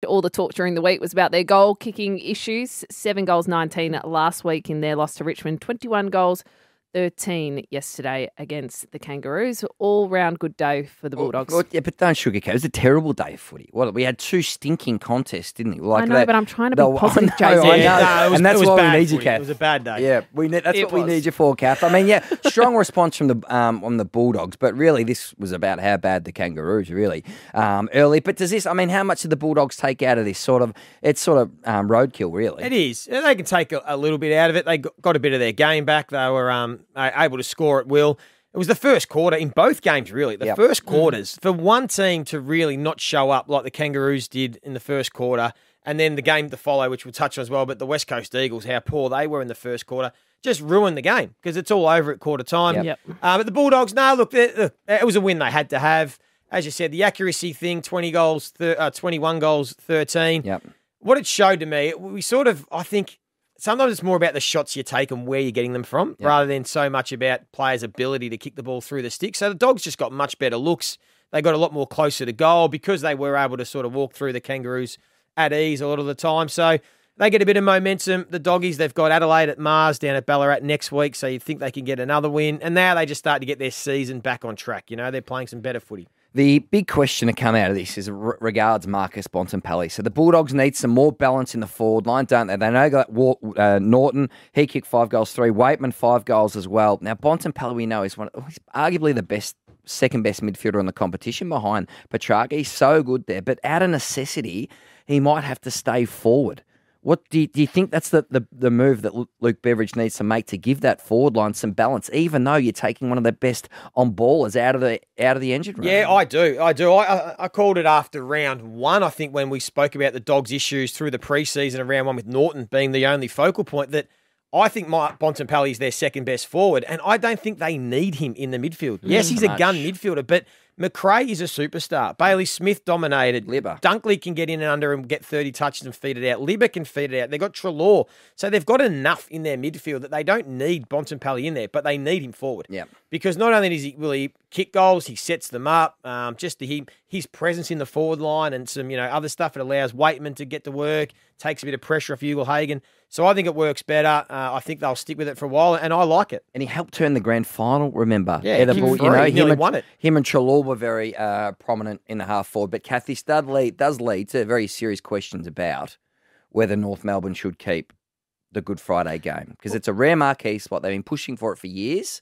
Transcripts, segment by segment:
all the talk during the week was about their goal-kicking issues. 7 goals, 19 last week in their loss to Richmond. 21 goals, 13 yesterday against the Kangaroos. All-round good day for the Bulldogs. Well, yeah, but don't sugarcoat. It was a terrible day of footy. Well, we had 2 stinking contests, didn't we? I know, but I'm trying to be positive, Jason. And that's why we need you, Kath. It was a bad day. Yeah, that's what we need you for, Kath. I mean, yeah, strong response from the on the Bulldogs, but really this was about how bad the Kangaroos really early. But does this? I mean, how much did the Bulldogs take out of this? It's roadkill, really. It is. They can take a little bit out of it. They got a bit of their game back. They were able to score at will. It was the first quarter in both games, really. The first quarters, for one team to really not show up like the Kangaroos did in the first quarter, and then the game to follow, which we'll touch on as well, but the West Coast Eagles, how poor they were in the first quarter, just ruined the game because it's all over at quarter time. Yep. But the Bulldogs, it was a win they had to have. As you said, the accuracy thing, 21 goals, 13. Yep. What it showed to me, I think, sometimes it's more about the shots you take and where you're getting them from rather than so much about players' ability to kick the ball through the stick. So the Dogs just got much better looks. They got a lot more closer to goal because they were able to sort of walk through the Kangaroos at ease a lot of the time. So they get a bit of momentum. The Doggies, they've got Adelaide at Mars down at Ballarat next week, so you think they can get another win. And now they just start to get their season back on track. You know, they're playing some better footy. The big question to come out of this is regards Marcus Bontempelli. So the Bulldogs need some more balance in the forward line, don't they? They know that Norton, he kicked 5 goals, 3. Waitman, 5 goals as well. Now, Bontempelli, we know, he's arguably the second best midfielder in the competition behind Petrarca. He's so good there. But out of necessity, he might have to stay forward. What do you think that's the move that Luke Beveridge needs to make to give that forward line some balance, even though you're taking one of the best on ballers out of the engine room? Yeah, I do. I called it after round 1. I think when we spoke about the Dogs' issues through the preseason of round 1 with Norton being the only focal point, that I think Bontempelli is their second best forward, and I don't think they need him in the midfield. Yes, he's a gun midfielder, but McRae is a superstar. Bailey Smith dominated. Libba. Dunkley can get in and under and get 30 touches and feed it out. Libba can feed it out. They've got Treloar. So they've got enough in their midfield that they don't need Bontempelli in there, but they need him forward. Yeah. Because not only does he kick goals, he sets them up. His presence in the forward line and some other stuff, it allows Waitman to get to work, takes a bit of pressure off Ugle-Hagan. So I think it works better. I think they'll stick with it for a while, and I like it. And he helped turn the grand final, remember? Yeah, he nearly won it. Him and Treloar were very prominent in the half forward. But Kath, this does lead to very serious questions about whether North Melbourne should keep the Good Friday game. Because it's a rare marquee spot. They've been pushing for it for years.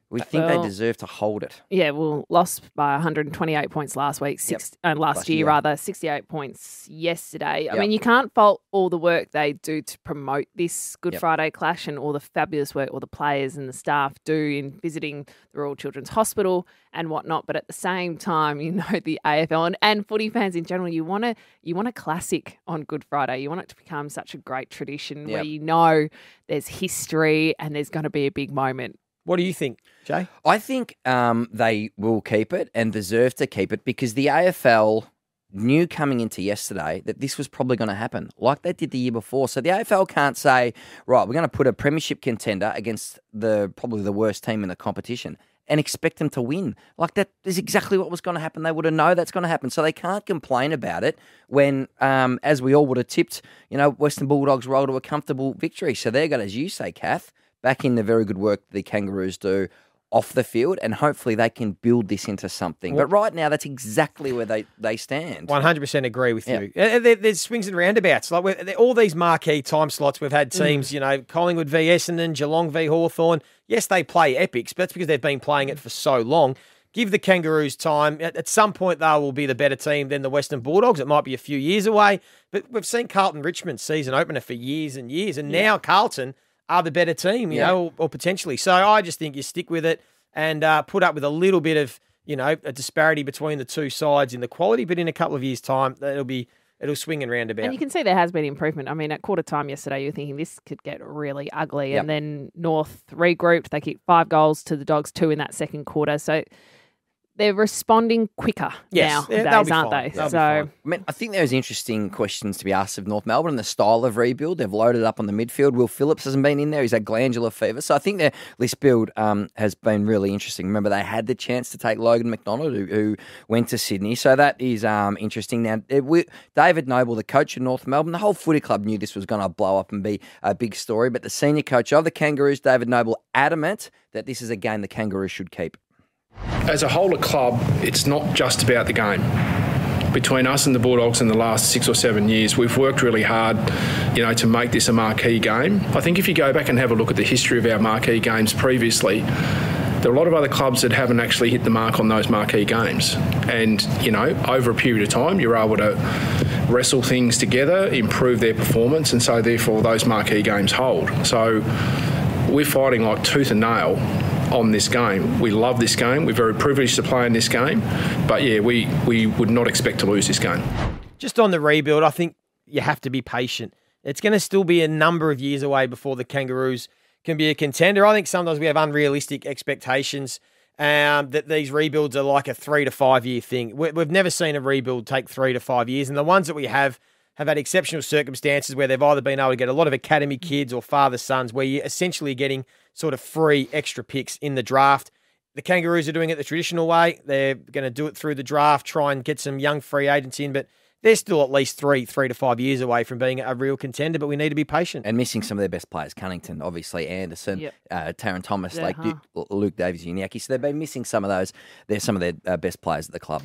We think they deserve to hold it. Yeah, well, lost by 128 points last week, last year, 68 points yesterday. Yep. I mean, you can't fault all the work they do to promote this Good Friday clash and all the fabulous work all the players and the staff do in visiting the Royal Children's Hospital and whatnot. But at the same time, the AFL and footy fans in general, you want a classic on Good Friday. You want it to become such a great tradition where there's history and there's going to be a big moment. What do you think, Jay? I think they will keep it and deserve to keep it because the AFL knew coming into yesterday that this was probably going to happen, like they did the year before. So the AFL can't say, right, we're going to put a premiership contender against probably the worst team in the competition and expect them to win. Like that is exactly what was going to happen. They would have known that's going to happen. So they can't complain about it when, as we all would have tipped, Western Bulldogs roll to a comfortable victory. So they're going to, as you say, Kath, back in the very good work the Kangaroos do off the field, and hopefully they can build this into something. But right now, that's exactly where they stand. 100% agree with you. There's swings and roundabouts. Like all these marquee time slots, we've had teams, Collingwood v Essendon, Geelong v Hawthorn. Yes, they play epics, but that's because they've been playing it for so long. Give the Kangaroos time. At some point, they will be the better team than the Western Bulldogs. It might be a few years away, but we've seen Carlton Richmond season opener for years and years, and now Carlton are the better team, or potentially. So I just think you stick with it and put up with a little bit of, a disparity between the two sides in the quality. But in a couple of years' time, it'll swing and round about. And you can see there has been improvement. I mean, at quarter time yesterday, you were thinking this could get really ugly. Yep. And then North regrouped. They kicked 5 goals to the Dogs, 2 in that second quarter. So they're responding quicker Yes. nowadays, They'll be aren't fine. they? They'll be So fine. I mean, I think there's interesting questions to be asked of North Melbourne and the style of rebuild. They've loaded up on the midfield. Will Phillips hasn't been in there. He's had glandular fever. So I think their list build has been really interesting. Remember, they had the chance to take Logan McDonald, who went to Sydney. So that is interesting. Now, David Noble, the coach of North Melbourne, the whole footy club knew this was going to blow up and be a big story. But the senior coach of the Kangaroos, David Noble, adamant that this is a game the Kangaroos should keep. As a whole of club, it's not just about the game. Between us and the Bulldogs in the last 6 or 7 years, we've worked really hard, to make this a marquee game. I think if you go back and have a look at the history of our marquee games previously, there are a lot of other clubs that haven't actually hit the mark on those marquee games. And, over a period of time, you're able to wrestle things together, improve their performance, and so therefore those marquee games hold. So we're fighting like tooth and nail on this game. We love this game. We're very privileged to play in this game. But, yeah, we would not expect to lose this game. Just on the rebuild, I think you have to be patient. It's going to still be a number of years away before the Kangaroos can be a contender. I think sometimes we have unrealistic expectations that these rebuilds are like a 3 to 5 year thing. We've never seen a rebuild take 3 to 5 years, and the ones that we have had exceptional circumstances where they've either been able to get a lot of academy kids or father-sons, where you're essentially getting sort of free extra picks in the draft. The Kangaroos are doing it the traditional way. They're going to do it through the draft, try and get some young free agents in, but they're still at least 3 to 5 years away from being a real contender, but we need to be patient. And missing some of their best players, Cunnington, obviously, Anderson, Taron Thomas, Yeah, Luke Davies-Uniacke. So they've been missing some of those. They're some of their best players at the club.